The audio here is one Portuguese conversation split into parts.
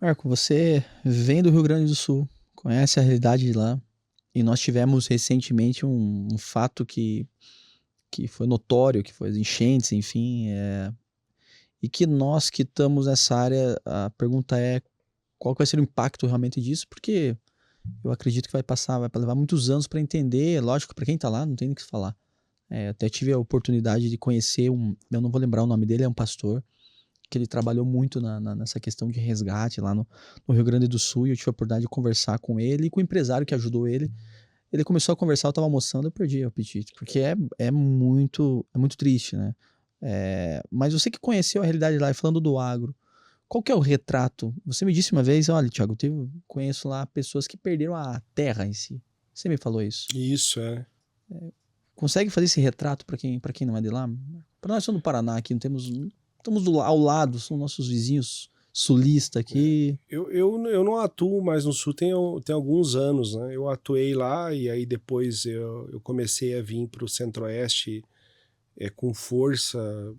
Marco, você vem do Rio Grande do Sul, conhece a realidade de lá, e nós tivemos recentemente um fato que foi notório, que foi as enchentes, enfim, e que nós que estamos nessa área, a pergunta é qual que vai ser o impacto realmente disso, porque eu acredito que vai levar muitos anos para entender, lógico, para quem está lá, não tem nem o que falar. Até tive a oportunidade de conhecer eu não vou lembrar o nome dele, é um pastor, que ele trabalhou muito nessa questão de resgate lá no Rio Grande do Sul, e eu tive a oportunidade de conversar com ele e com o empresário que ajudou ele. Ele começou a conversar, eu estava almoçando, eu perdi o apetite, porque é muito triste, né? Mas você que conheceu a realidade lá, e falando do agro, qual que é o retrato? Você me disse uma vez, olha, Thiago, conheço lá pessoas que perderam a terra em si. Você me falou isso. Isso, é. Consegue fazer esse retrato para quem não é de lá? Para nós somos do Paraná aqui, não temos, estamos ao lado, são nossos vizinhos sulistas aqui. Eu não atuo mais no Sul tem alguns anos, né? Eu atuei lá e aí depois eu comecei a vir para o Centro-Oeste com força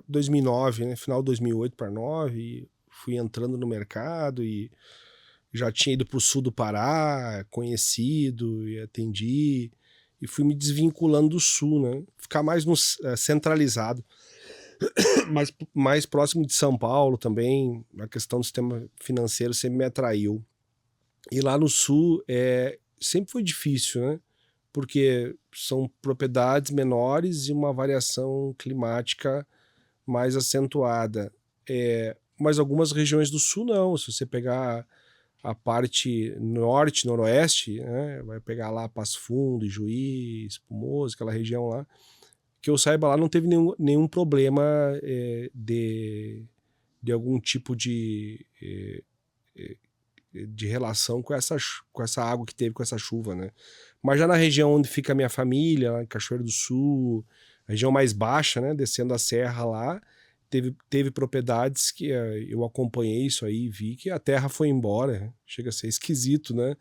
2009, né? Final de 2008 para 2009, fui entrando no mercado e já tinha ido para o sul do Pará, conhecido e atendi, e fui me desvinculando do sul, né? Ficar mais no, centralizado, mais próximo de São Paulo também, a questão do sistema financeiro sempre me atraiu. E lá no sul sempre foi difícil, né? Porque são propriedades menores e uma variação climática mais acentuada. Mas algumas regiões do sul não, se você pegar a parte norte, noroeste, né, vai pegar lá Passo Fundo, Ijuí, Espumoso, aquela região lá, que eu saiba lá não teve nenhum problema de algum tipo de relação com essa água que teve com essa chuva, né? Mas já na região onde fica a minha família, lá em Cachoeiro do Sul, a região mais baixa, né, descendo a serra lá, teve propriedades que eu acompanhei isso aí e vi que a terra foi embora. Chega a ser esquisito, né?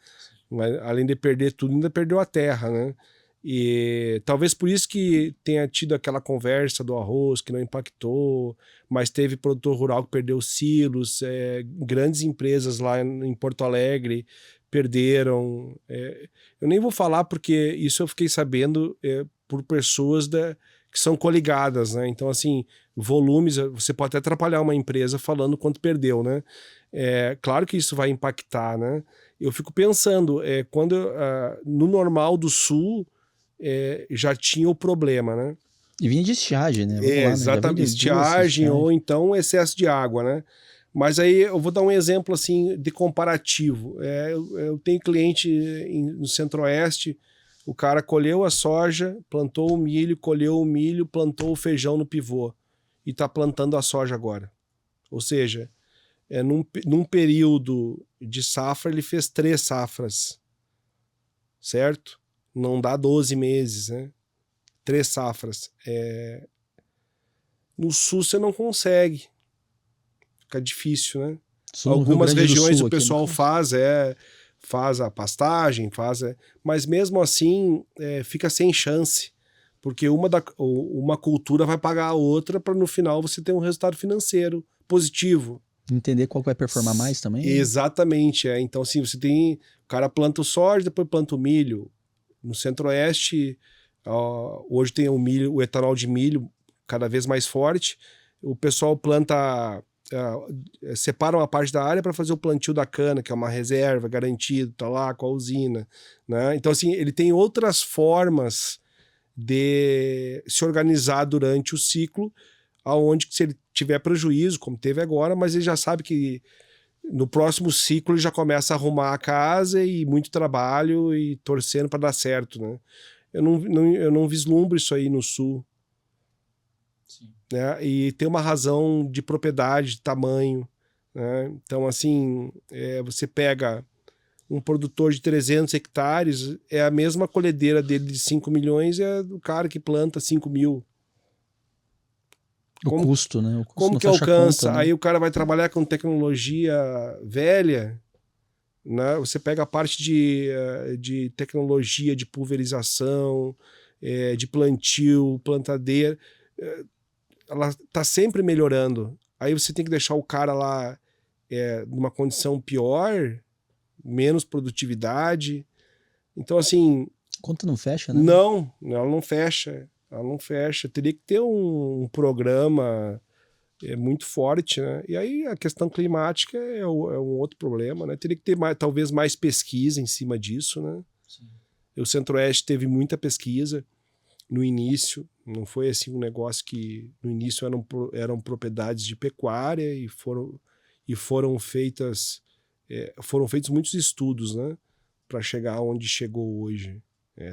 Mas, além de perder tudo, ainda perdeu a terra, né? E talvez por isso que tenha tido aquela conversa do arroz que não impactou, mas teve produtor rural que perdeu silos, grandes empresas lá em Porto Alegre perderam. Eu nem vou falar porque isso eu fiquei sabendo por pessoas que são coligadas, né? Então, assim, volumes, você pode até atrapalhar uma empresa falando quanto perdeu, né? Claro que isso vai impactar, né? Eu fico pensando, quando no normal do Sul já tinha o problema, né? E vinha de estiagem, né? Vamos lá, né? Já vem Exatamente, de duas estiagem ou estiagens. então excesso de água, né? Mas aí eu vou dar um exemplo assim de comparativo. Eu tenho cliente no Centro-Oeste, o cara colheu a soja, plantou o milho, colheu o milho, plantou o feijão no pivô e está plantando a soja agora. Ou seja, num período de safra ele fez 3 safras, certo? Não dá 12 meses, né? 3 safras. No sul você não consegue. Fica difícil, né? Sul no Rio Algumas Grande do regiões Sul o aqui, no pessoal caso. faz a pastagem, mas mesmo assim fica sem chance, porque uma cultura vai pagar a outra para no final você ter um resultado financeiro positivo. Entender qual que vai performar mais também. Exatamente, Então, assim, o cara planta o soja, depois planta o milho. No Centro-Oeste, hoje tem o etanol de milho cada vez mais forte. O pessoal planta, separa uma parte da área para fazer o plantio da cana, que é uma reserva garantido, tá lá com a usina, né? Então, assim, ele tem outras formas de se organizar durante o ciclo, aonde se ele tiver prejuízo, como teve agora, mas ele já sabe que no próximo ciclo ele já começa a arrumar a casa e muito trabalho e torcendo para dar certo, né? Eu não vislumbro isso aí no sul. Sim. Né? E tem uma razão de propriedade, de tamanho, né? Então, assim, você pega um produtor de 300 hectares, é a mesma colhedeira dele de 5 milhões, é do cara que planta 5 mil. O custo, né? O custo Como não que fecha a conta, alcança? né? Aí o cara vai trabalhar com tecnologia velha, né? Você pega a parte de tecnologia, de pulverização, de plantio, plantadeira, ela está sempre melhorando. aí você tem que deixar o cara lá numa condição pior, menos produtividade. Então, assim... Conta não fecha, né? Não, ela não fecha. Ela não fecha. Teria que ter um programa muito forte, né? E aí a questão climática é um outro problema, né? Teria que ter talvez mais pesquisa em cima disso, né? Sim. O Centro-Oeste teve muita pesquisa no início, não foi assim um negócio que no início eram propriedades de pecuária e foram feitos muitos estudos, né? Para chegar onde chegou hoje.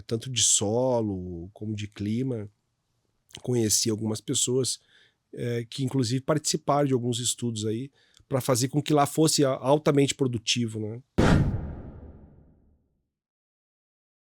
Tanto de solo como de clima. Conheci algumas pessoas que inclusive participaram de alguns estudos aí para fazer com que lá fosse altamente produtivo, né?